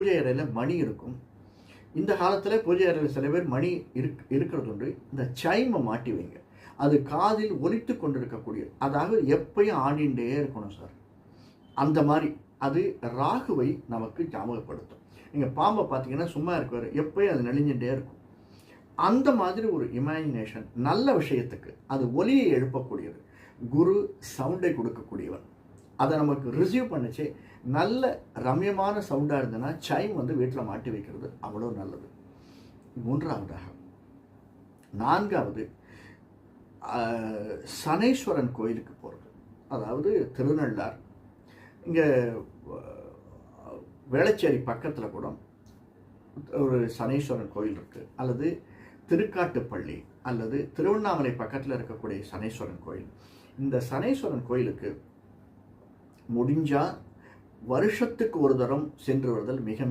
பூஜை அறையில் மணி இருக்கும். இந்த காலத்தில் பூஜை அறையில் சில பேர் மணி இருக்கிறது உண்டு. இந்த சைமை மாட்டி வைங்க. அது காதில் ஒலித்து கொண்டிருக்கக்கூடிய, அதாவது எப்பயும் ஆடிண்டே இருக்கணும் சார். அந்த மாதிரி அது ராகுவை நமக்கு ஞாபகப்படுத்தும். நீங்கள் பாம்பை பார்த்தீங்கன்னா சும்மா இருக்காரு, எப்பயும் அது நெளிஞ்சுட்டே இருக்கும். அந்த மாதிரி ஒரு இமேஜினேஷன் நல்ல விஷயத்துக்கு அது ஒலியை எழுப்பக்கூடியது. குரு சவுண்டை கொடுக்கக்கூடியவன். அதை நமக்கு ரிசீவ் பண்ணிச்சு நல்ல ரம்யமான சவுண்டாக இருந்ததுன்னா சைம் வீட்டில் மாட்டி வைக்கிறது அவ்வளோ நல்லது. மூன்றாவதாக, நான்காவது சனீஸ்வரன் கோயிலுக்கு போகிறது. அதாவது திருநள்ளார், இங்கே வேளச்சேரி பக்கத்தில் கூட ஒரு சனீஸ்வரன் கோயில் இருக்குது. அல்லது திருக்காட்டுப்பள்ளி அல்லது திருவண்ணாமலை பக்கத்தில் இருக்கக்கூடிய சனீஸ்வரன் கோயில். இந்த சனீஸ்வரன் கோயிலுக்கு முடிஞ்சால் வருஷத்துக்கு ஒரு தரம் சென்று வருதல் மிக